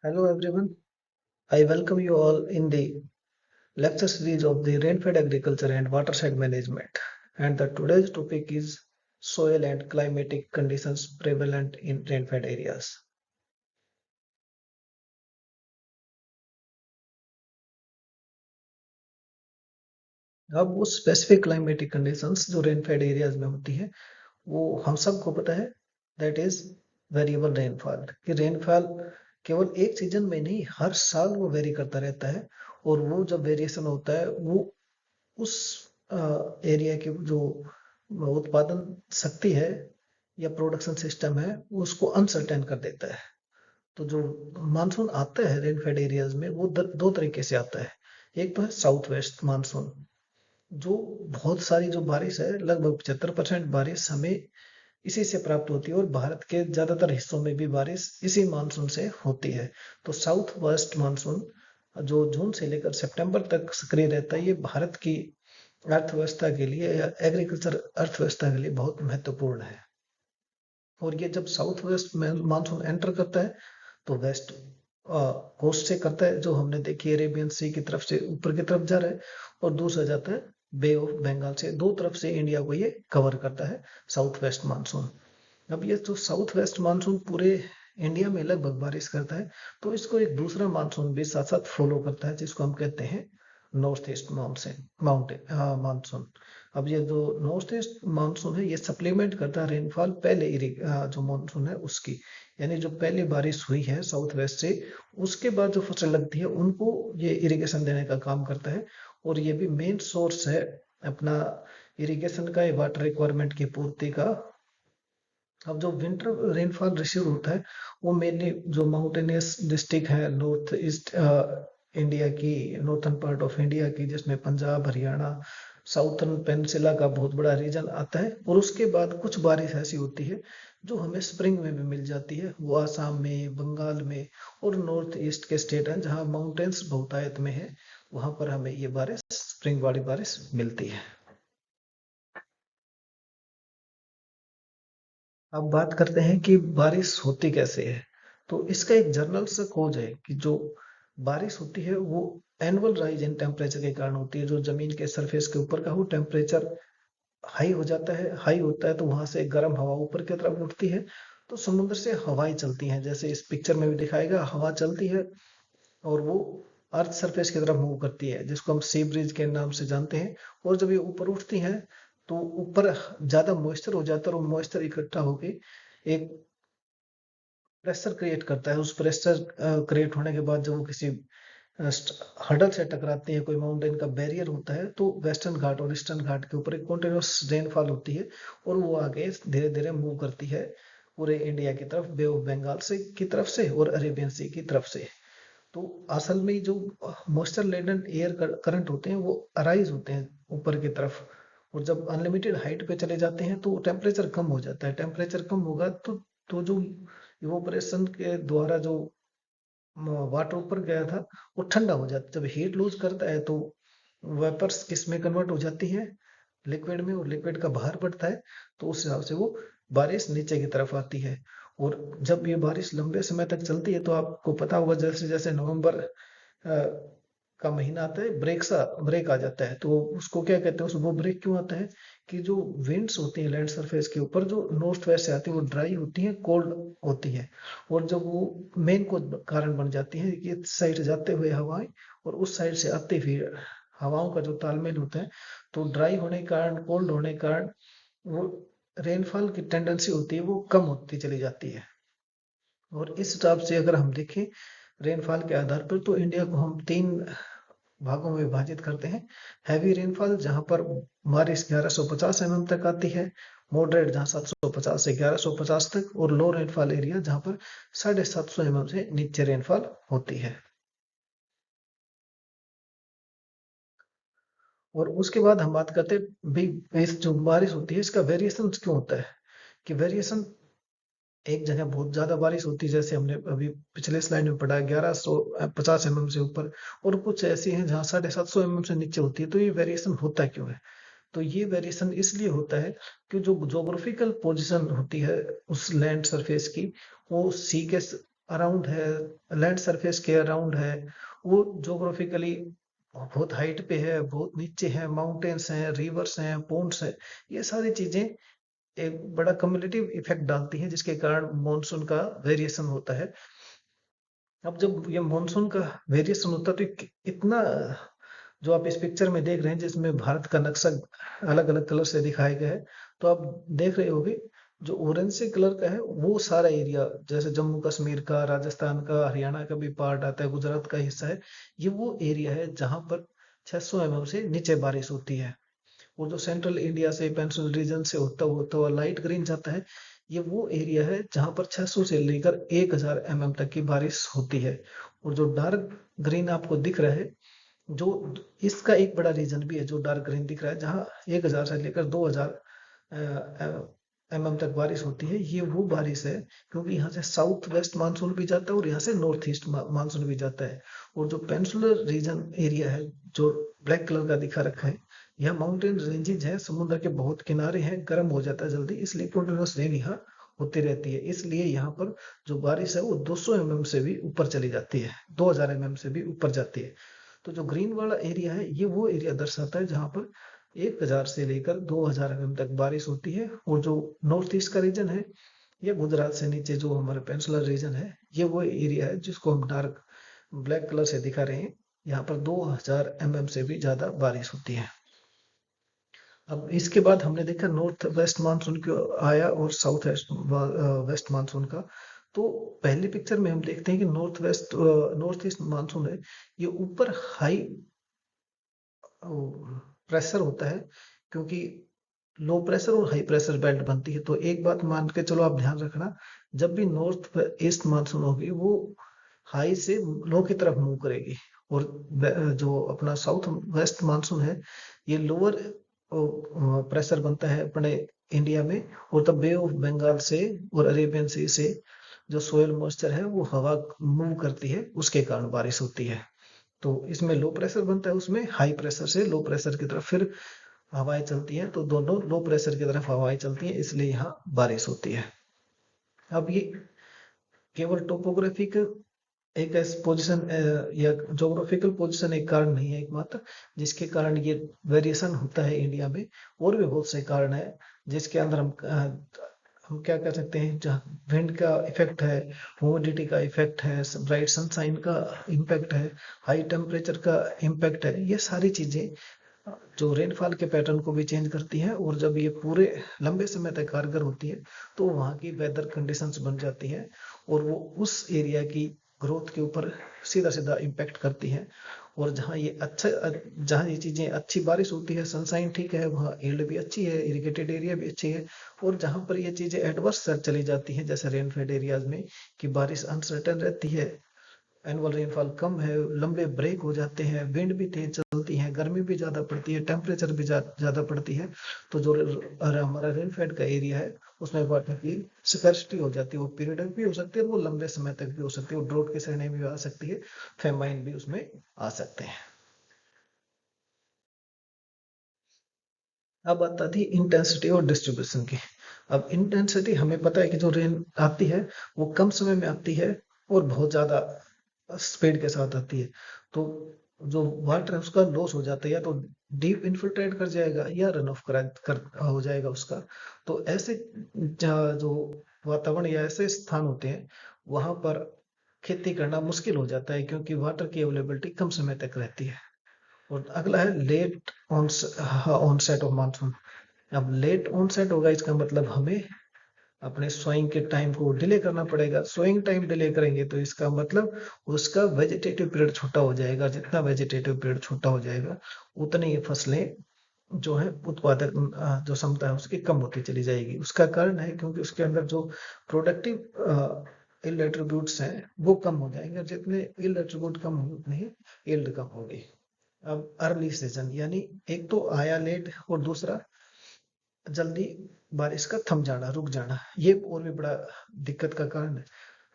Hello everyone, I welcome you all in the lecture series of the rainfed agriculture and watershed management. And the today's topic is soil and climatic conditions prevalent in rainfed areas. अब वो specific climatic conditions जो rainfed areas में होती है वो हम सबको पता है दैट इज वेरिएबल रेनफॉल कि रेनफॉल केवल एक सीजन में नहीं हर साल वो वेरी करता रहता है और वो जब वेरिएशन होता है वो उस एरिया की जो उत्पादन शक्ति है या प्रोडक्शन सिस्टम है वो उसको अनसर्टेन कर देता है। तो जो मानसून आता है रेनफेड एरियाज में वो दो तरीके से आता है। एक तो है साउथ वेस्ट मानसून जो बहुत सारी जो बारिश है लगभग 75% बारिश हमें इसी से प्राप्त होती है और भारत के ज्यादातर हिस्सों में भी बारिश इसी मानसून से होती है। तो साउथ वेस्ट मानसून जो जून से लेकर सितंबर तक सक्रिय रहता है ये भारत की अर्थव्यवस्था के लिए या एग्रीकल्चर अर्थव्यवस्था के लिए बहुत महत्वपूर्ण है। और ये जब साउथ वेस्ट में मानसून एंटर करता है तो वेस्ट कोस्ट से करता है जो हमने देखी अरेबियन सी की तरफ से ऊपर की तरफ जा रहा है और दूसरा जाता है बे ऑफ बंगाल से दो तरफ से इंडिया को ये कवर करता है साउथ वेस्ट मानसून। अब ये जो साउथ वेस्ट मानसून पूरे इंडिया में लगभग बारिश करता है तो इसको एक दूसरा मानसून भी साथ साथ फॉलो करता है जिसको हम कहते हैं north east monsoon mountain monsoon. अब ये जो नॉर्थ ईस्ट मानसून है ये सप्लीमेंट करता है रेनफॉल पहले जो मानसून है उसकी। यानी जो पहले बारिश हुई है साउथ वेस्ट से उसके बाद जो फसल लगती है उनको ये इरिगेशन देने का काम करता है और ये भी मेन सोर्स है अपना इरिगेशन का या वाटर रिक्वायरमेंट की पूर्ति का। अब जो विंटर रेनफॉल रिसीव होता है वो मेनली जो माउंटेनियस डिस्ट्रिक्ट है नॉर्थ ईस्ट इंडिया की नॉर्थन पार्ट ऑफ इंडिया की जिसमें पंजाब हरियाणा साउथर्न पेनिनसुला का बहुत बड़ा रीजन आता है और उसके बाद कुछ बारिश ऐसी होती है जो हमें स्प्रिंग में भी मिल जाती है वो आसाम में बंगाल में और नॉर्थ ईस्ट के स्टेट हैं जहाँ माउंटेन्स बहुतायत में है वहां पर हमें ये बारिश स्प्रिंग वाली बारिश मिलती है। अब बात करते हैं कि बारिश होती कैसे है। तो इसका एक जर्नल सा खोज है कि जो बारिश होती है वो एनुअल राइज इन टेम्परेचर के कारण होती है। जो जमीन के सरफेस के ऊपर का वो टेम्परेचर हाई हो जाता है हाई होता है तो वहां से गर्म हवा ऊपर की तरफ उठती है तो समुद्र से हवाएं चलती हैं जैसे इस पिक्चर में भी दिखाएगा हवा चलती है और वो अर्थ सरफेस की तरफ मूव करती है जिसको हम सी ब्रिज के नाम से जानते हैं। और जब ये ऊपर उठती हैं तो ऊपर ज्यादा मॉइस्चर हो जाता है और मॉइस्चर इकट्ठा होके एक प्रेशर क्रिएट करता है। उस प्रेशर क्रिएट होने के बाद जब वो किसी हडल से टकराती है कोई माउंटेन का बैरियर होता है तो वेस्टर्न घाट और ईस्टर्न घाट के ऊपर एक कॉन्टिन्यूस रेनफॉल होती है और वो आगे धीरे धीरे मूव करती है पूरे इंडिया की तरफ बे ऑफ बंगाल से की तरफ से और अरेबियन सी की तरफ से। तो असल में जो मॉइस्चर लेडन एयर करंट होते हैं वो अराइज होते हैं ऊपर की तरफ और जब अनलिमिटेड हाइट पे चले जाते हैं तो टेम्परेचर कम हो जाता है। टेम्परेचर कम होगा तो जो इवोपरेशन के द्वारा जो वाटर ऊपर गया था वो ठंडा हो जाता है। जब हीट लूज करता है तो वेपर्स किस में कन्वर्ट हो जाती है लिक्विड में और लिक्विड का बाहर बढ़ता है तो उस हिसाब से वो बारिश नीचे की तरफ आती है। और जब ये बारिश लंबे समय तक चलती है तो आपको पता होगा जैसे जैसे नवंबर का महीना आता है ब्रेक आ जाता है तो उसको क्या कहते हैं वो ब्रेक क्यों आता है कि जो विंड्स होती हैं लैंड सरफेस के ऊपर जो नॉर्थ वेस्ट से आती है वो ड्राई होती है कोल्ड होती है और जब वो मेन को कारण बन जाती है कि इस साइड जाते हुए हवाएं और उस साइड से आते हुए हवाओं का जो तालमेल होता है तो ड्राई होने के कारण कोल्ड होने के कारण वो रेनफॉल की टेंडेंसी होती है वो कम होती चली जाती है। और इस हिसाब से अगर हम देखें रेनफॉल के आधार पर तो इंडिया को हम तीन भागों में विभाजित करते हैं। हैवी रेनफॉल जहां पर बारिश 1150 एमएम तक आती है, मॉडरेट जहां 750 से 1150 तक और लो रेनफॉल एरिया जहां पर 750 एमएम से नीचे रेनफॉल होती है। और उसके बाद हम बात करते हैं भी इस जो बारिश होती है इसका वेरिएशन क्यों होता है कि वेरिएशन एक जगह बहुत ज्यादा बारिश होती है जैसे हमने अभी पिछले स्लाइड में पढ़ा 1150 एमएम से ऊपर और कुछ ऐसी हैं जहां 750 एमएम से नीचे होती है। तो ये वेरिएशन होता क्यों है? तो ये वेरिएशन इसलिए होता है कि जो जोग्राफिकल पोजीशन होती है उस लैंड सरफेस की वो सी के अराउंड है, लैंड सरफेस के अराउंड है, वो जोग्राफिकली बहुत हाइट पे है, बहुत नीचे है, माउंटेन्स हैं, रिवर्स हैं, पोन्ड्स हैं, ये सारी चीजें एक बड़ा कम्युलेटिव इफेक्ट डालती हैं, जिसके कारण मॉनसून का वेरिएशन होता है। अब जब ये मॉनसून का वेरिएशन होता है तो इतना, जो आप इस पिक्चर में देख रहे हैं जिसमें भारत का नक्शा अलग अलग कलर से दिखाया गया है, तो आप देख रहे होगे जो ऑरेंज से कलर का है वो सारा एरिया, जैसे जम्मू कश्मीर का, राजस्थान का, हरियाणा का भी पार्ट आता है, गुजरात का हिस्सा है, ये वो एरिया है जहां पर 600 mm से नीचे बारिश होती है। और जो सेंट्रल इंडिया से पेनिनसुलर रीजन से होता हुआ लाइट ग्रीन जाता है, ये वो एरिया है जहां पर 600 से लेकर 1000 mm तक की बारिश होती है। और जो डार्क ग्रीन आपको दिख रहा है, जो इसका एक बड़ा रीजन भी है जो डार्क ग्रीन दिख रहा है, जहां 1000 से लेकर 2000 mm तक बारिश होती है, ये वो बारिश है क्योंकि यहाँ से साउथ वेस्ट मानसून भी जाता है और यहाँ से नॉर्थ ईस्ट मानसून भी जाता है। और जो पेनिनसुलर रीजन एरिया है जो ब्लैक कलर का दिखा रखा है, यह माउंटेन रेंजेज है, समुद्र के बहुत किनारे हैं, गर्म हो जाता है जल्दी, इसलिए कंटिन्यूअस रेन यहाँ होती रहती है। इसलिए यहाँ पर जो बारिश है वो 200 mm से भी ऊपर चली जाती है, 2000 mm से भी ऊपर जाती है। तो जो ग्रीन वाला एरिया है ये वो एरिया दर्शाता है जहां पर 1000 से लेकर 2000 mm तक बारिश होती है। और जो नॉर्थ ईस्ट का रीजन है, ये गुजरात से नीचे जो हमारे पेनिनसुलर रीजन है, ये वो एरिया है जिसको हम डार्क ब्लैक कलर से दिखा रहे हैं। यहाँ पर 2000 mm से भी ज्यादा बारिश होती है। अब इसके बाद हमने देखा नॉर्थ वेस्ट मानसून क्यों आया और साउथ वेस्ट मानसून का। तो पहली पिक्चर में हम देखते हैं कि नॉर्थ ईस्ट मानसून है, ये ऊपर हाई प्रेशर होता है, क्योंकि लो प्रेशर और हाई प्रेशर बेल्ट बनती है। तो एक बात मान के चलो, आप ध्यान रखना, जब भी नॉर्थ ईस्ट मानसून होगी वो हाई से लो की तरफ मूव करेगी। और जो अपना साउथ वेस्ट मानसून है, ये लोअर प्रेशर बनता है अपने इंडिया में, और तब बे ऑफ बंगाल से और अरेबियन सी से जो सोयल मॉइस्चर है वो हवा मूव करती है, उसके कारण बारिश होती है। तो इसमें लो प्रेशर बनता है, उसमें हाई प्रेशर से लो प्रेशर की तरफ फिर हवाएं चलती हैं, तो दोनों लो प्रेशर की तरफ हवाएं चलती हैं, इसलिए यहाँ बारिश होती है। अब ये केवल टोपोग्राफिक एक पोजीशन या जोग्राफिकल पोजीशन एक कारण नहीं है एकमात्र जिसके कारण ये वेरिएशन होता है इंडिया में। और भी बहुत से कारण है जिसके अंदर हम क्या कर सकते हैं, जहाँ विंड का इफेक्ट है, ह्यूमिडिटी का इफेक्ट है, ब्राइट सनशाइन का इम्पैक्ट है, हाई टेम्परेचर का इम्पैक्ट है, ये सारी चीजें जो रेनफॉल के पैटर्न को भी चेंज करती है। और जब ये पूरे लंबे समय तक कारगर होती है तो वहाँ की वेदर कंडीशंस बन जाती है और वो उस एरिया की ग्रोथ के ऊपर सीधा सीधा इम्पैक्ट करती है। और जहाँ ये चीजें अच्छी बारिश होती है, सनशाइन ठीक है, वहाँ यील्ड भी अच्छी है, इरिगेटेड एरिया भी अच्छी है। और जहाँ पर ये चीजें एडवर्स चली जाती हैं, जैसे रेनफेड एरियाज में कि बारिश अनसर्टेन रहती है, एनुअल रेनफॉल कम है, लंबे ब्रेक हो जाते हैं, विंड भी तेज चलती है, गर्मी भी ज्यादा पड़ती है, टेम्परेचर भी ज्यादा पड़ती है, तो जो हमारा रेनफेड का एरिया है उसमें वाटर की स्कैर्सिटी हो जाती है। वो पीरियड भी हो सकती है, वो लंबे समय तक भी हो सकती है, ड्रोट की श्रेणी भी आ सकती है, फेमाइन भी उसमें आ सकते हैं। अब आता थी इंटेंसिटी और डिस्ट्रीब्यूशन की। अब इंटेंसिटी हमें पता है कि जो रेन आती है वो कम समय में आती है और बहुत ज्यादा स्पीड के साथ आती है। तो जो वाटर है उसका लॉस हो जाता है, या तो डीप इन्फिल्ट्रेट कर जाएगा या रन ऑफ हो जाएगा उसका। तो ऐसे जो वातावरण या ऐसे स्थान होते हैं वहां पर खेती करना मुश्किल हो जाता है, क्योंकि वाटर की अवेलेबिलिटी कम समय तक रहती है। और अगला है लेट ऑनसेट ऑफ मानसून। अब लेट ऑनसेट होगा, इसका मतलब हमें अपने सोइंग के टाइम को डिले करना पड़ेगा। सोइंग टाइम डिले करेंगे तो इसका मतलब उसका वेजिटेटिव पीरियड छोटा हो जाएगा, जितना वेजिटेटिव पीरियड छोटा हो जाएगा उतनी ये फसलें जो है उत्पादक जो क्षमता है उसकी कम होती चली जाएगी। उसका कारण है क्योंकि उसके अंदर जो प्रोडक्टिव इल्ड एट्रीब्यूट्स हैं वो कम हो जाएंगे, जितने इल्ड एट्रीब्यूट कम होंगे उतनी ही इल्ड कम होगी। अब अर्ली सीजन यानी एक तो आया लेट और दूसरा जल्दी बारिश का थम जाना, रुक जाना, ये और भी बड़ा दिक्कत का कारण है।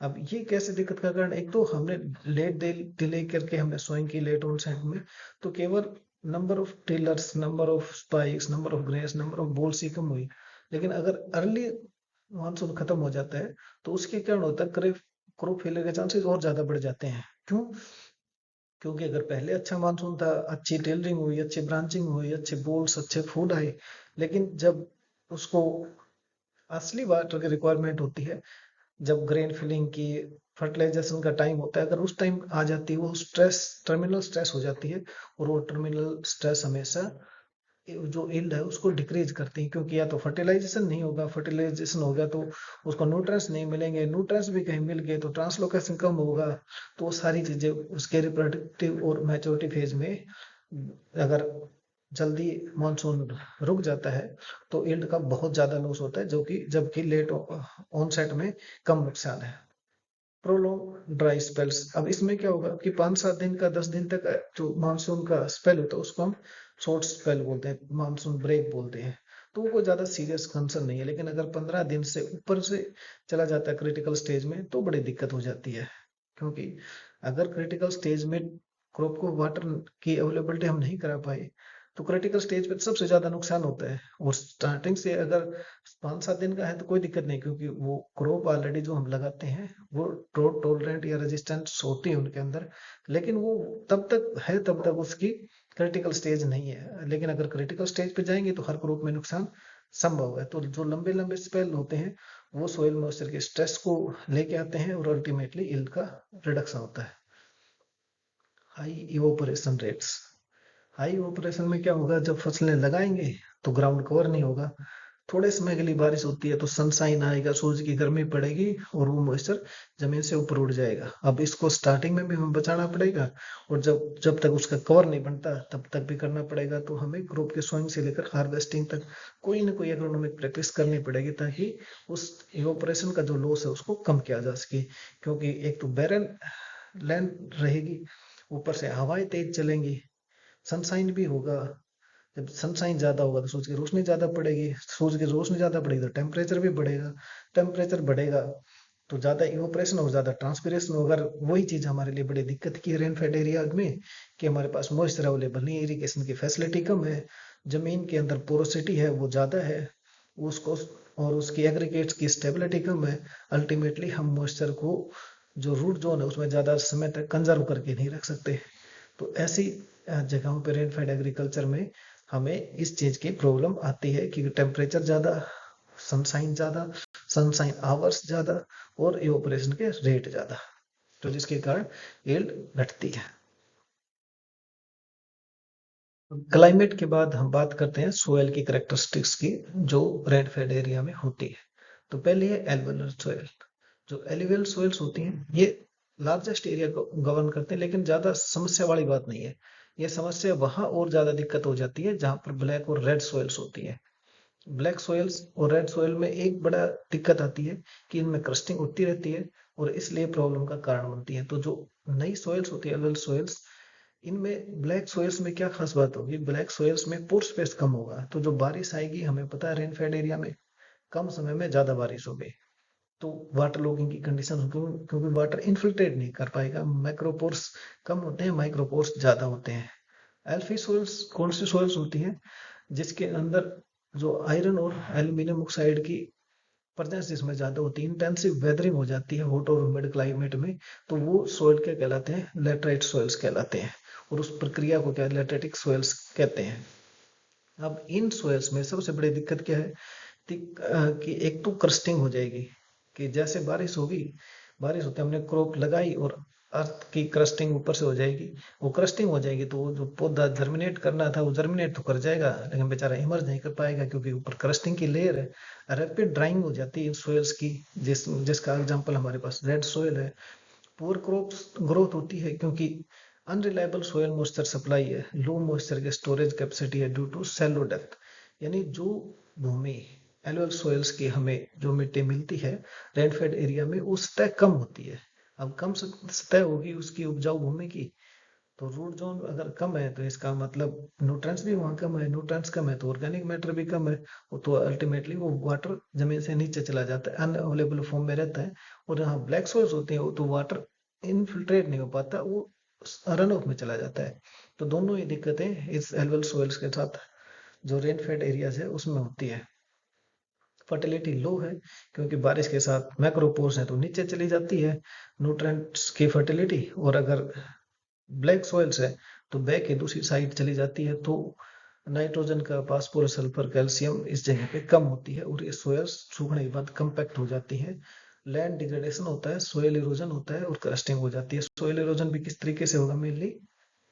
अब ये कैसे दिक्कत का कारण, एक तो हमने लेट डिले करके हमने सोइंग की लेट ऑन सेट में, तो केवल number of tillers, number of spikes, number of grains, number of balls ही कम हुई। लेकिन अगर अर्ली मानसून खत्म हो जाता है तो उसके कारण होता है क्रॉप फेलियर के चांसेस और ज्यादा बढ़ जाते हैं। क्यों? क्योंकि अगर पहले अच्छा मानसून था, अच्छी टेलरिंग हुई, अच्छी ब्रांचिंग हुई, अच्छे बोल्स, अच्छे फूल आए, लेकिन जब उसको असली वाटर की रिक्वायरमेंट होती है, जब ग्रेन फिलिंग की, फर्टिलाइजेशन का टाइम होता है, अगर उस टाइम आ जाती है, वो स्ट्रेस, टर्मिनल स्ट्रेस हो जाती है, और वो टर्मिनल स्ट्रेस हमेशा जो यील्ड है उसको डिक्रीज करती है। क्योंकि या तो फर्टिलाइजेशन नहीं होगा, फर्टिलाइजेशन हो गया तो उसको न्यूट्रिएंट्स नहीं मिलेंगे, न्यूट्रिएंट्स भी कहीं मिल गए तो ट्रांसलोकेशन कम होगा। तो वो सारी चीजें उसके रिप्रोडक्टिव और मैच्योरिटी फेज में, अगर जल्दी मानसून रुक जाता है तो यील्ड का बहुत ज्यादा लॉस होता है, जो कि जबकि लेट ऑनसेट में कम नुकसान है। प्रोलॉन्ग ड्राई स्पेल्स, अब इसमें क्या होगा कि 5-7 दिन का, 10 दिन तक जो मानसून का स्पेल होता है उसको हम शॉर्ट स्पेल बोलते हैं, मानसून ब्रेक बोलते हैं। तो वो कोई ज्यादा सीरियस कंसर्न नहीं है। लेकिन अगर 15 दिन से ऊपर से चला जाता है क्रिटिकल स्टेज में, तो बड़ी दिक्कत हो जाती है। क्योंकि अगर क्रिटिकल स्टेज में क्रॉप को वाटर की अवेलेबिलिटी हम नहीं करा पाए, तो क्रिटिकल स्टेज पे सबसे ज्यादा नुकसान होता है। और स्टार्टिंग से अगर 5-7 दिन का है तो कोई दिक्कत नहीं, क्योंकि वो क्रॉप ऑलरेडी जो हम लगाते हैं वो ड्रोट टॉलरेंट या रेजिस्टेंस होती है उनके अंदर। लेकिन वो तब तक है, तब तक उसकी क्रिटिकल स्टेज नहीं है। लेकिन अगर क्रिटिकल स्टेज पे जाएंगे तो हर क्रॉप में नुकसान संभव है। तो जो लंबे लंबे स्पेल होते हैं वो सोइल मॉइस्चर के स्ट्रेस को लेके आते हैं, और अल्टीमेटली यील्ड का रिडक्शन होता है। High evaporation rates, high operation में क्या होगा, जब फसलें लगाएंगे तो ग्राउंड कवर नहीं होगा, थोड़े समय के लिए बारिश होती है तो सनसाइन आएगा, सूरज की गर्मी पड़ेगी और वो मॉइस्चर जमीन से ऊपर उड़ जाएगा। अब इसको स्टार्टिंग में भी हमें बचाना पड़ेगा, और जब जब तक उसका कवर नहीं बनता तब तक भी करना पड़ेगा। तो हमें क्रॉप के सोइंग से लेकर हार्वेस्टिंग तक कोई ना कोई एग्रोनॉमिक प्रैक्टिस करनी पड़ेगी, ताकि उस इवोपरेशन का जो लॉस है उसको कम किया जा सके। क्योंकि एक तो बैरन लैंड रहेगी, ऊपर से हवाएं तेज चलेंगी, सनसाइन भी होगा। जब सनसाइन ज्यादा होगा तो सूरज की रोशनी ज्यादा पड़ेगी, सूरज की रोशनी ज्यादा पड़ेगी तो टेम्परेचर भी बढ़ेगा, टेम्परेचर बढ़ेगा तो ज्यादा इवोपरेशन और ज्यादा ट्रांसपिरेशन होगा। अगर वही चीज हमारे लिए बड़ी दिक्कत की है रेनफेड एरिया में, कि हमारे पास मॉइस्चर अवेलेबल नहीं है, इरिगेशन की फैसिलिटी कम है, जमीन के अंदर पोरोसिटी है वो ज्यादा है, उसको और उसकी एग्रीगेट्स की स्टेबिलिटी कम है। अल्टीमेटली हम मॉइस्चर को जो रूट जोन है उसमें ज्यादा समय तक कंजर्व करके नहीं रख सकते। तो ऐसी जगहों पे रेनफेड एग्रीकल्चर में हमें इस चीज की प्रॉब्लम आती है कि टेम्परेचर ज्यादा, सनसाइन ज्यादा, सनसाइन आवर्स ज्यादा, और इवोपरेशन के रेट ज्यादा, तो जिसके कारण यील्ड घटती है। क्लाइमेट के बाद हम बात करते हैं सोयल की करेक्टरिस्टिक्स की, जो रेनफेड एरिया में होती है। तो पहले है एल्वेलर सोयल। जो एल्यूवियल सोइल्स होती हैं ये लार्जेस्ट एरिया को गवर्न करते हैं, लेकिन ज्यादा समस्या वाली बात नहीं है। ये समस्या वहां और ज्यादा दिक्कत हो जाती है जहां पर ब्लैक और रेड सोइल्स होती है। ब्लैक सोइल्स और रेड सोइल में एक बड़ा दिक्कत आती है कि इनमें क्रस्टिंग होती रहती है, और इसलिए प्रॉब्लम का कारण बनती है। तो जो नई सोइल्स होती है, एल्यूवियल सोइल्स, इनमें ब्लैक सोइल्स में क्या खास बात होगी, ब्लैक सोइल्स में पोर स्पेस कम होगा, तो जो बारिश आएगी, हमें पता है रेनफेड एरिया में कम समय में ज्यादा बारिश होगी, तो वाटर लॉगिंग की कंडीशन होगी, क्योंकि वाटर इन्फिल्ट्रेट नहीं कर पाएगा। माइक्रोपोर्स कम होते हैं, माइक्रोपोर्स ज्यादा होते हैं। एल्फी सोइल्स कौन सी सोइल्स होती हैं, जिसके अंदर जो आयरन और एल्यूमिनियम ऑक्साइड की प्रेजेंस जिसमें ज्यादा होती है, इंटेंसिव वेदरिंग हो जाती है हॉट और ह्यूमिड क्लाइमेट में, तो वो सोइल क्या कहलाते हैं, लेटराइट सोइल्स कहलाते हैं। और उस प्रक्रिया को क्या लेटरेटिक सोइल्स कहते हैं। अब इन सोइल्स में सबसे बड़ी दिक्कत क्या है, कि एक तो क्रस्टिंग हो जाएगी, कि जैसे बारिश होगी, बारिश होते हमने क्रॉप लगाई और अर्थ की क्रस्टिंग ऊपर से हो जाएगी, वो क्रस्टिंग हो जाएगी तो वो जो पौधा जर्मिनेट करना था वो जर्मिनेट तो कर जाएगा, लेकिन बेचारा इमर्ज नहीं कर पाएगा, क्योंकि ऊपर क्रस्टिंग की लेयर है। रैपिड ड्राइंग हो जाती है इन सोइल्स की, जिसका एग्जांपल हमारे पास रेड सोइल है। पुअर क्रॉप्स ग्रोथ होती है क्योंकि अनरिलायबल सोयल मॉइस्चर सप्लाई है, लो मॉइस्चर के स्टोरेज कैपेसिटी है ड्यू टू सेलो डेप्थ। यानी जो भूमि एलुअल सोइल्स की हमें जो मिट्टी मिलती है रेनफेड एरिया में, वो सतह कम होती है। अब कम सतह होगी उसकी उपजाऊ भूमि की, तो रूट जोन अगर कम है तो इसका मतलब न्यूट्रिएंट्स भी वहाँ कम है, न्यूट्रिएंट्स कम है तो ऑर्गेनिक मैटर भी कम है। वो तो अल्टीमेटली वो वाटर जमीन से नीचे चला जाता है, अनअवेलेबल फॉर्म में रहता है। और जहाँ ब्लैक सोर्स होते हैं वो तो वाटर इनफिल्ट्रेट नहीं हो पाता, वो रन ऑफ में चला जाता है। तो दोनों ही दिक्कतें इस एल्वल सोइल्स के साथ जो रेन फेड एरियाज है उसमें होती है। फर्टिलिटी लो है क्योंकि बारिश के साथ मैक्रोपोर्स हैं तो नीचे चली जाती है न्यूट्रिएंट्स की फर्टिलिटी, और अगर ब्लैक सॉइल्स है तो बैक की दूसरी साइड चली जाती है, तो नाइट्रोजन का, फास्फोरस, सल्फर, कैल्शियम इस जगह पे कम होती है और ये सोयल्स सूखने के बाद कंपैक्ट हो जाती है। लैंड डिग्रेडेशन होता है, सोयल इरोजन होता है और क्रस्टिंग हो जाती है। सोयल इरोजन भी किस तरीके से होगा? मेनली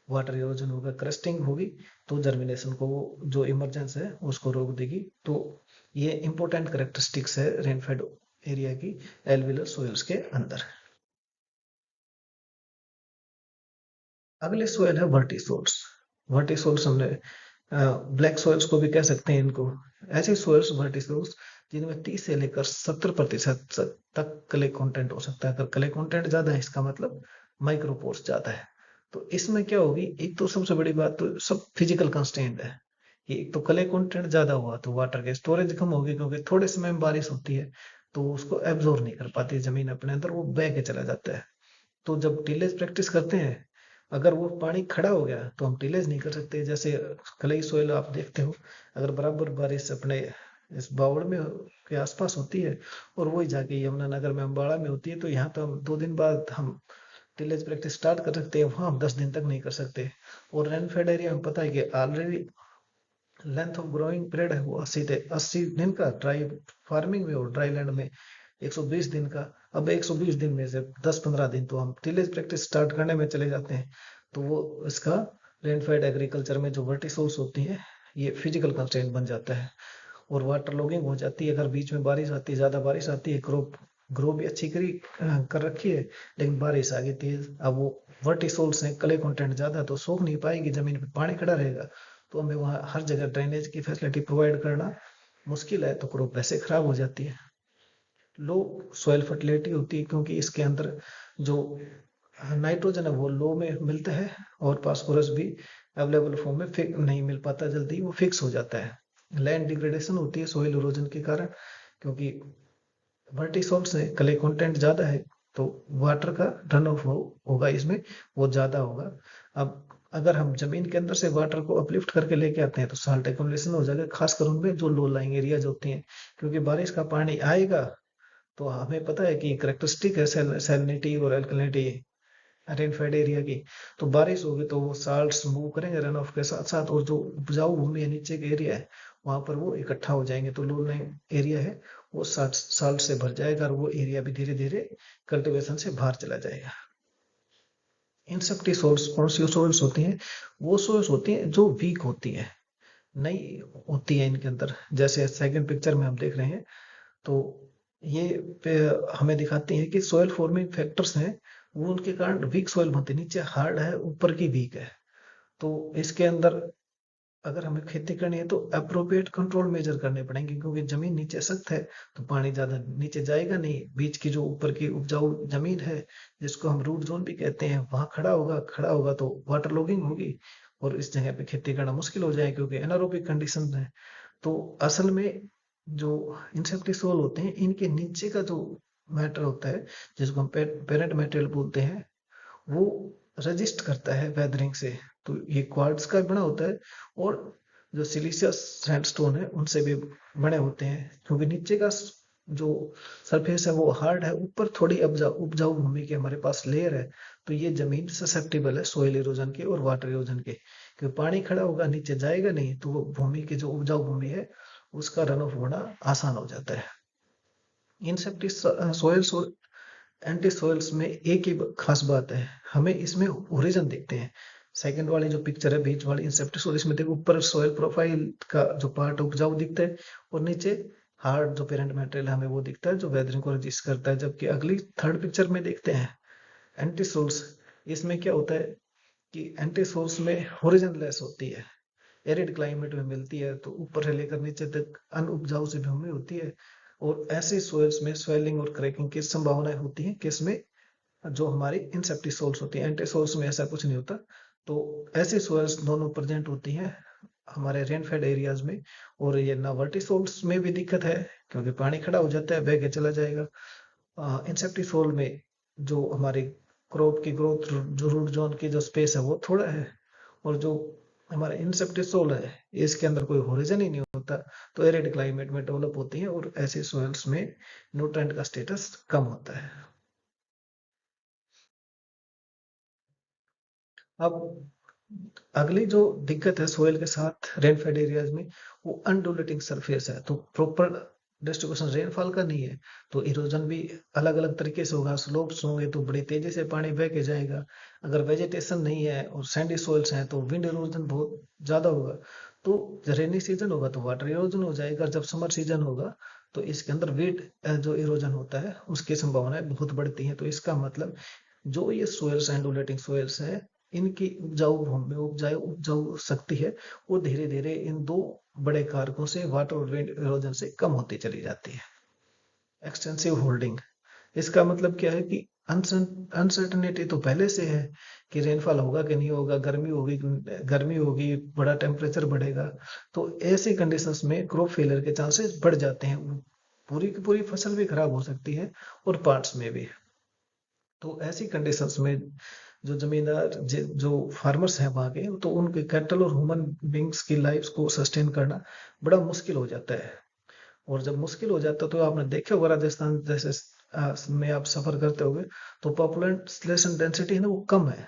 वाटर इरोजन होगा, क्रस्टिंग होगी तो जर्मिनेशन को जो इमरजेंस है उसको रोक देगी। तो ये इंपॉर्टेंट करेक्टरिस्टिक्स है रेनफेड एरिया की एल्विलर सोइल्स के अंदर। अगले सोयल है वर्टिसोल्स। वर्टिसोल्स हमने ब्लैक सोइल्स को भी कह सकते हैं इनको। ऐसे सोइल्स वर्टिसोल्स जिनमें 30 से लेकर 70% तक क्ले कंटेंट हो सकता है। अगर क्ले कंटेंट ज्यादा है इसका मतलब माइक्रोपोर्स ज्यादा है। तो इसमें क्या होगी, एक तो सबसे बड़ी बात तो सब फिजिकल कंस्ट्रेंट है कि एक तो क्ले कंटेंट ज्यादा हुआ तो वाटर की स्टोरेज कम होगी, क्योंकि थोड़े समय में बारिश होती है तो उसको एब्जॉर्ब नहीं कर पाती जमीन अपने अंदर, वो बह के चला जाता है। तो जब टिलेज प्रैक्टिस करते हैं, अगर वो पानी खड़ा हो गया तो हम टिलेज नहीं कर सकते। जैसे क्लेई सोइल आप देखते हो, अगर बराबर बारिश अपने इस बावड़ में के आसपास होती है और वही जाके यमुनानगर में अम्बाड़ा में होती है, तो यहाँ तो हम 2 दिन बाद हम टिलेज प्रैक्टिस स्टार्ट कर सकते हैं, वहां हम 10 दिन तक नहीं कर सकते। और रेनफेड एरिया में पता है कि already length of growing period है वो 80 दिन का, ड्राई फार्मिंग में और ड्राई लैंड में 120 दिन का। अब 120 दिन में से 10-15 दिन तो हम टिलेज प्रैक्टिस स्टार्ट करने में चले जाते हैं। तो वो इसका रेनफेड एग्रीकल्चर में जो वर्टिसोल्स होती है ये फिजिकल कंस्ट्रेंट बन जाता है और वाटर लॉगिंग हो जाती है। अगर बीच में बारिश आती है, ज्यादा बारिश आती है, क्रॉप ग्रो भी अच्छी कर रखी है, लेकिन बारिश आ गई तेज, अब वो वर्टिसोल्स है, क्ले कंटेंट ज्यादा, तो सूख नहीं पाएगी, जमीन पे पानी खड़ा रहेगा, तो हमें वहाँ हर जगह ड्रेनेज की फैसिलिटी प्रोवाइड करना मुश्किल है, तो क्रॉप वैसे खराब हो जाती है। लो सॉइल फर्टिलिटी होती है क्योंकि इसके अंदर जो नाइट्रोजन है वो लो में मिलता है और फास्फोरस भी अवेलेबल फॉर्म में नहीं मिल पाता जल्दी, वो फिक्स हो जाता है। लैंड डिग्रेडेशन होती है सॉइल इरोजन के कारण, क्योंकि वर्टिसॉल्ट से क्ले कंटेंट ज्यादा है तो वाटर का रन ऑफ होगा इसमें, वो ज्यादा होगा। अब अगर हम जमीन के अंदर से वाटर को अपलिफ्ट करके लेके आते हैं तो साल्ट एक्युमुलेशन हो जाएगा, खासकर उनमें जो लो लाइंग एरियाज होती हैं, क्योंकि बारिश का पानी आएगा तो हमें पता है कि करेक्टरिस्टिक है सैलिनिटी और अल्कलिनिटी रेनफेड एरिया की। तो बारिश होगी तो वो साल्ट्स मूव करेंगे रन ऑफ के साथ साथ, और जो उपजाऊ भूमि है, नीचे के एरिया है, वहां पर वो इकट्ठा हो जाएंगे, तो लो लाइन एरिया है वो साल्ट से भर जाएगा और वो एरिया भी धीरे धीरे कल्टीवेशन से बाहर चला जाएगा। इंसेप्टी सोल्स कौन सी सोल्स होती हैं? वो सोल्स होती हैं जो वीक होती है, नहीं होती है इनके अंदर। जैसे सेकंड पिक्चर में हम देख रहे हैं, तो ये हमें दिखाती है कि सॉइल फॉर्मिंग फैक्टर्स हैं, वो उनके कारण वीक सॉइल बनती है, नीचे हार्ड है ऊपर की वीक है। तो इसके अंदर अगर हमें खेती करनी है तो अप्रोप्रिएट कंट्रोल मेजर करने पड़ेंगे, क्योंकि जमीन नीचे सख्त है तो पानी ज्यादा नीचे जाएगा नहीं, बीच की जो ऊपर की उपजाऊ जमीन है जिसको हम रूट जोन भी कहते हैं, वहां खड़ा होगा तो वाटर लॉगिंग होगी और इस जगह पे खेती करना मुश्किल हो जाए क्योंकि एनारोबिक कंडीशन है। तो असल में जो इंसेक्टिसोल होते हैं इनके नीचे का जो मैटर होता है जिसको हम पेरेंट मटेरियल बोलते हैं, वो रजिस्ट करता है वेदरिंग से। तो ये क्वार्ट्ज का बना होता है और जो सिलिशियस सैंडस्टोन है उनसे भी बने होते हैं, क्योंकि नीचे का जो सरफेस है वो हार्ड है, ऊपर थोड़ी उपजाऊ भूमि के हमारे पास लेयर है, तो ये जमीन ससेप्टेबल है सोइल इरोजन के और वाटर इरोजन के, क्योंकि पानी खड़ा होगा नीचे जाएगा नहीं, तो वो भूमि की जो उपजाऊ भूमि है उसका रन ऑफ होना आसान हो जाता है। सोइल्स और एंटी सोइल्स में एक ही खास बात है, हमें इसमें ओरिजिन देखते हैं। सेकंड वाली जो पिक्चर है बीच वाली इंसेप्टिसोइल, इसमें देखो ऊपर सॉइल प्रोफाइल का जो पार्ट उपजाऊ दिखता है और नीचे हार्ड जो पेरेंट मटेरियल हमें वो दिखता है जो वेदरिंग को रजिस्ट करता है। जबकि अगली थर्ड पिक्चर में देखते हैं एंटी सोल्स, इसमें क्या होता है कि एंटी सोल्स में ओरिजिन लेस होती है, एरिड क्लाइमेट में मिलती है, तो ऊपर से लेकर नीचे तक अनउपजाऊ सी भूमि होती है, और ऐसे सोइल्स में स्वेलिंग और क्रैकिंग की संभावनाएं होती हैं, किसमें? जो हमारी इंसेप्टिसोल्स होती है, एंटीसोल्स में ऐसा कुछ नहीं होता। तो ऐसी सोइल्स दोनों प्रेजेंट होती हैं हमारे रेनफेड एरियाज में। और ये ना वर्टिसोल्स में भी दिक्कत है क्योंकि पानी खड़ा हो जाता है, बह के चला जाएगा। इंसेप्टिसोल में जो हमारी क्रॉप की ग्रोथ, जो रूट जोन की जो स्पेस है वो थोड़ा है, और जो हमारा इंसेप्टिसोल है इसके अंदर कोई होरिजन ही नहीं होता। होता, तो एरिड क्लाइमेट में डेवलप होती हैं और ऐसे सॉइल्स में न्यूट्रेंट का स्टेटस कम होता है। अब अगली जो दिक्कत है सोइल के साथ रेनफेड एरियाज में, वो अनडुलेटिंग सरफेस है, तो प्रॉपर डिस्ट्रीब्यूशन रेनफॉल का नहीं है, तो इरोजन भी अलग अलग तरीके से होगा। स्लोप्स होंगे तो बड़ी तेजी से पानी बह के जाएगा, अगर वेजिटेशन नहीं है और सैंडी सोइल्स हैं तो विंड इरोजन बहुत ज्यादा होगा। तो रेनी सीजन होगा तो वाटर इरोजन हो जाएगा, जब समर सीजन होगा तो इसके अंदर वीड जो इरोजन होता है उसकी संभावनाएं बहुत बढ़ती हैं। तो इसका मतलब जो ये सोइल्स एंडुलेटिंग सोइल्स है, इनकी उपजाऊ भूमि उपजाऊ उपजाऊ शक्ति है, वो धीरे धीरे इन दो बड़े कारकों से वाटर और विंड इरोजन से कम होती चली जाती है। एक्सटेंसिव होल्डिंग, इसका मतलब क्या है कि अनसर्टनिटी तो पहले से है कि रेनफॉल होगा कि नहीं होगा, गर्मी होगी, बड़ा टेम्परेचर बढ़ेगा, तो ऐसी कंडीशंस में क्रॉप फेलियर के चांसेस बढ़ जाते हैं, पूरी की पूरी फसल भी खराब हो सकती है और पार्ट्स में भी। तो ऐसी कंडीशंस में जो जमींदार जो फार्मर्स हैं वहाँ के, तो उनके कैटल और ह्यूमन बींग्स की लाइफ को सस्टेन करना बड़ा मुश्किल हो जाता है। और जब मुश्किल हो जाता है तो आपने देखे होगा राजस्थान जैसे में आप सफर करते होगे, तो पॉपुलेशन डेंसिटी है ना वो कम है,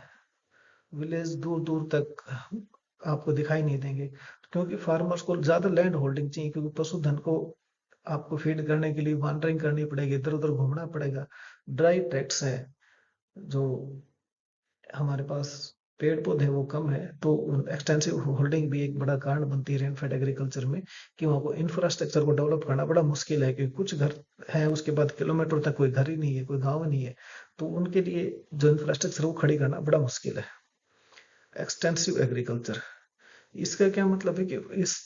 विलेज दूर दूर तक आपको दिखाई नहीं देंगे, क्योंकि फार्मर्स को ज्यादा लैंड होल्डिंग चाहिए, क्योंकि पशुधन को आपको फीड करने के लिए वॉन्डरिंग करनी पड़ेगी, इधर उधर घूमना पड़ेगा। ड्राई ट्रैक्ट्स है, जो हमारे पास पेड़ पौधे वो कम है, तो एक्सटेंसिव होल्डिंग भी एक बड़ा कारण बनती है रेनफेड एग्रीकल्चर में, कि वहाँ को इंफ्रास्ट्रक्चर को डेवलप करना बड़ा मुश्किल है, क्योंकि कुछ घर है उसके बाद किलोमीटर तक कोई घर ही नहीं है, कोई गांव नहीं है, तो उनके लिए जो इंफ्रास्ट्रक्चर वो खड़ी करना बड़ा मुश्किल है। एक्सटेंसिव एग्रीकल्चर, इसका क्या मतलब है कि इस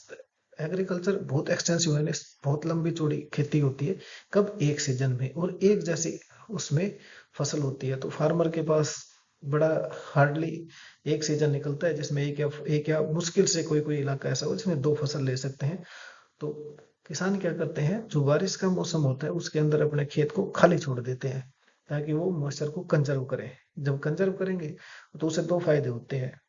एग्रीकल्चर बहुत एक्सटेंसिव है, बहुत लंबी चौड़ी खेती होती है, कब एक सीजन में और एक जैसी उसमें फसल होती है, तो फार्मर के पास बड़ा हार्डली एक सीजन निकलता है जिसमें एक या मुश्किल से कोई कोई इलाका ऐसा हो जिसमें दो फसल ले सकते हैं। तो किसान क्या करते हैं, जो बारिश का मौसम होता है उसके अंदर अपने खेत को खाली छोड़ देते हैं, ताकि वो मॉइस्चर को कंजर्व करें। जब कंजर्व करेंगे तो उसे दो फायदे होते हैं,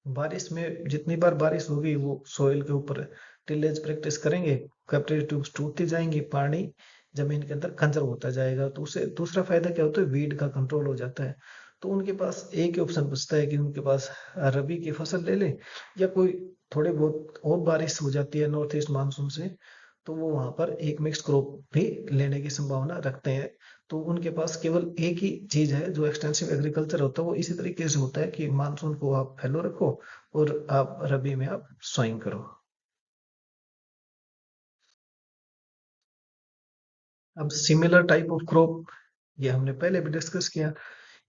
बारिश में जितनी बार बारिश होगी वो सोइल के ऊपर टिलेज प्रैक्टिस करेंगे, कैपिलरी ट्यूब्स टूटती जाएंगी, पानी जमीन के अंदर कंजर्व होता जाएगा, तो उसे दूसरा फायदा क्या होता है, वीड का कंट्रोल हो जाता है। तो उनके पास एक ही ऑप्शन बचता है कि उनके पास रबी की फसल ले ले, या कोई थोड़ी बहुत और बारिश हो जाती है नॉर्थ ईस्ट मानसून से, तो वो वहां पर एक मिक्स क्रॉप भी लेने की संभावना रखते हैं। तो उनके पास केवल एक ही चीज है, जो एक्सटेंसिव एग्रीकल्चर होता है वो इसी तरीके से होता है कि मानसून को आप फैलो रखो और आप रबी में आप सोइंग करो। अब सिमिलर टाइप ऑफ क्रॉप, ये हमने पहले भी डिस्कस किया,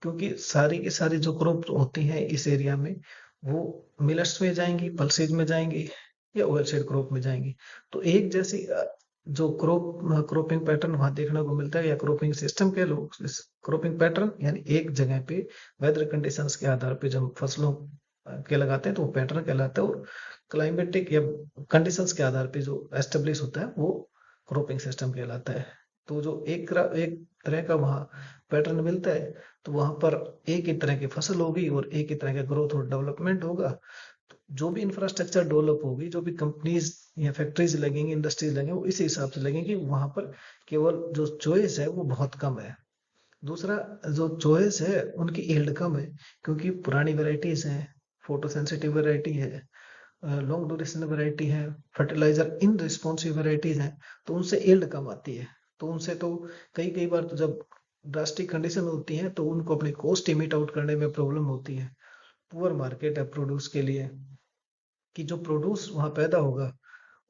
क्योंकि सारी की सारी जो क्रॉप होती हैं इस एरिया में, वो मिलेट्स में जाएंगी, पल्सेज में जाएंगी, या ऑयल क्रॉप में जाएंगी। तो एक जैसी जो क्रॉपिंग पैटर्न वहां देखने को मिलता है, या क्रॉपिंग सिस्टम कह लो, क्रॉपिंग पैटर्न यानी एक जगह पे वेदर कंडीशंस के आधार पे जब फसलों के लगाते हैं तो वो पैटर्न कहलाता है, और क्लाइमेटिक या कंडीशंस के आधार पे जो एस्टेब्लिश होता है वो क्रॉपिंग सिस्टम कहलाता है। तो जो एक तरह का वहाँ पैटर्न मिलता है, तो वहां पर एक ही तरह की फसल होगी और एक ही तरह का ग्रोथ और डेवलपमेंट होगा। तो जो भी इंफ्रास्ट्रक्चर डेवलप होगी, जो भी कंपनीज या फैक्ट्रीज लगेंगी, इंडस्ट्रीज लगेंगे, वो इसी हिसाब से लगेंगी, वहां पर केवल जो चॉइस है वो बहुत कम है। दूसरा, जो चॉइस है उनकी यील्ड कम है, क्योंकि पुरानी वेराइटीज हैं, फोटो सेंसिटिव वेराइटी है, लॉन्ग ड्यूरेशन वेराइटी है, फर्टिलाइजर इन रिस्पॉन्सिव वेराइटीज हैं, तो उनसे यील्ड कम आती है। तो उनसे तो कई कई बार तो जब ड्रास्टिक कंडीशन होती है तो उनको अपनी कॉस्ट मीट आउट करने में प्रॉब्लम होती है। पुअर मार्केट है प्रोड्यूस के लिए, कि जो प्रोड्यूस वहां पैदा होगा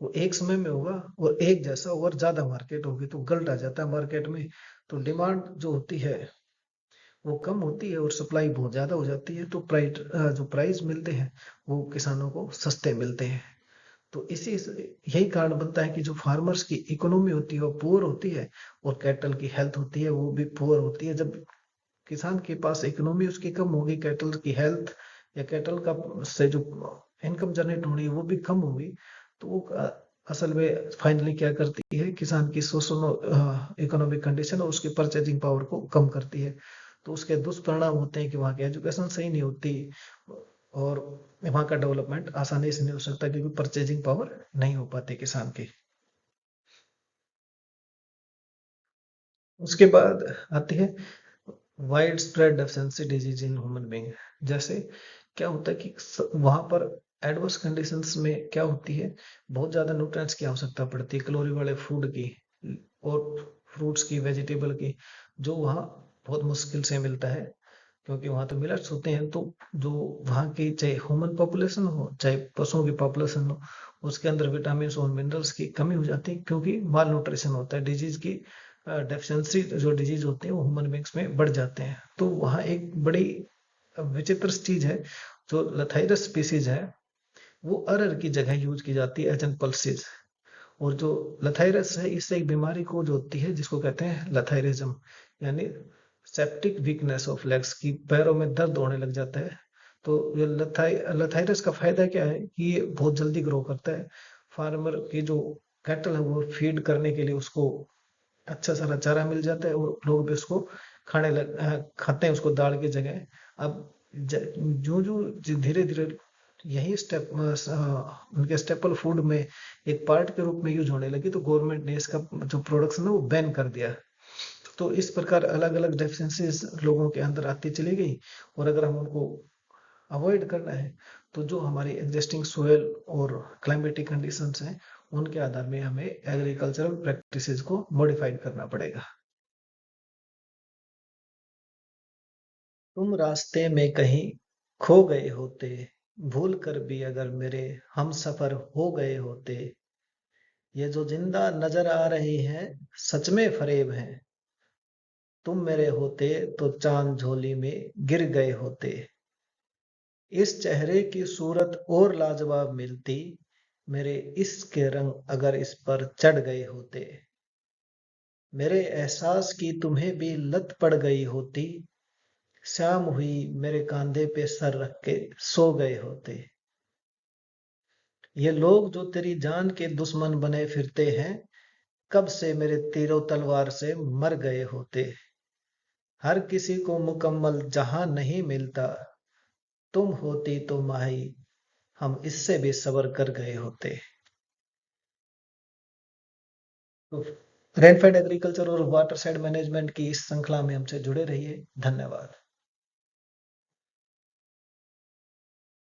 वो एक समय में होगा और एक जैसा, और ज्यादा मार्केट होगी तो गलत आ जाता है मार्केट में। तो डिमांड जो होती है वो कम होती है और सप्लाई बहुत ज्यादा हो जाती है, तो जो प्राइस मिलते हैं वो किसानों को सस्ते मिलते हैं। तो इसी यही कारण बनता है कि जो फार्मर्स की इकोनॉमी होती है वो पुअर होती है, और कैटल की हेल्थ होती है वो भी पुअर होती है। जब किसान के पास इकोनॉमी उसकी कम होगी, कैटल की हेल्थ या कैटल का से जो इनकम जनरेट होनी है वो भी कम होगी, तो वो असल में फाइनली क्या करती है, किसान की सोशल इकोनॉमिक कंडीशन और उसकी परचेजिंग पावर को कम करती है। तो उसके दुष्परिणाम होते हैं कि वहाँ की एजुकेशन सही नहीं होती, और वहाँ का डेवलपमेंट आसानी से नहीं हो सकता क्योंकि परचेजिंग पावर नहीं हो पाती किसान की। उसके बाद आती है wide spread deficiency disease in human being. जैसे क्या होता है कि वहां पर एडवर्स कंडीशंस में क्या होती है, बहुत ज्यादा न्यूट्रिएंट्स की आवश्यकता पड़ती है, कैलोरी वाले फूड की और फ्रूट्स की, वेजिटेबल की, जो वहाँ बहुत मुश्किल से मिलता है क्योंकि वहाँ तो मिलट्स होते हैं। तो जो वहाँ की चाहे ह्यूमन पॉपुलेशन हो चाहे पशुओं की पॉपुलेशन हो, उसके अंदर विटामिन और मिनरल्स की कमी हो जाती है क्योंकि माल न्यूट्रिशन होता है। डिजीज की डेफिशिएंसी, जो डिजीज होते हैं वो ह्यूमन बींग्स में बढ़ जाते हैं। तो वहाँ एक बड़ी विचित्र चीज है, जो लथाइरस स्पीसीज है वो अरर की जगह यूज की जाती है एज एन पल्सिस। और जो लथाइरस है, इससे एक बीमारी को जो होती है जिसको कहते हैं लथाइरिज्म, यानी सेप्टिक वीकनेस ऑफ लेग्स, की पैरों में दर्द होने लग जाता है। तो ये लथाइरस का फायदा क्या है कि ये बहुत जल्दी ग्रो करता है। फार्मर की जो कैटल है वो फीड करने के लिए उसको अच्छा सारा चारा मिल जाता है और लोग भी उसको खाते हैं उसको दाल की जगह। अब जो जो धीरे धीरे यही स्टेप उनके स्टेपल फूड में एक पार्ट के रूप में यूज होने लगी, तो गवर्नमेंट ने इसका जो प्रोडक्शन है वो बैन कर दिया। तो इस प्रकार अलग अलग डेफिशिएंसीज लोगों के अंदर आती चली गई। और अगर हम उनको अवॉइड करना है तो जो हमारी एग्जिस्टिंग सोयल और क्लाइमेटिक कंडीशंस हैं उनके आधार में हमें एग्रीकल्चरल प्रैक्टिसेस को मॉडिफाइड करना पड़ेगा। तुम रास्ते में कहीं खो गए होते, भूल कर भी अगर मेरे हम सफर हो गए होते, ये जो जिंदा नजर आ रहे हैं सच में फरेब हैं। तुम मेरे होते तो चांद झोली में गिर गए होते, इस चेहरे की सूरत और लाजवाब मिलती, मेरे इश्क के रंग अगर इस पर चढ़ गए होते, मेरे एहसास की तुम्हें भी लत पड़ गई होती, शाम हुई मेरे कांधे पे सर रख के सो गए होते, ये लोग जो तेरी जान के दुश्मन बने फिरते हैं कब से मेरे तीरों तलवार से मर गए होते, हर किसी को मुकम्मल जहां नहीं मिलता, तुम होती तो माही हम इससे भी सबर कर गए होते। तो रेनफेड एग्रीकल्चर और वाटर साइड मैनेजमेंट की इस श्रृंखला में हमसे जुड़े रहिए। धन्यवाद।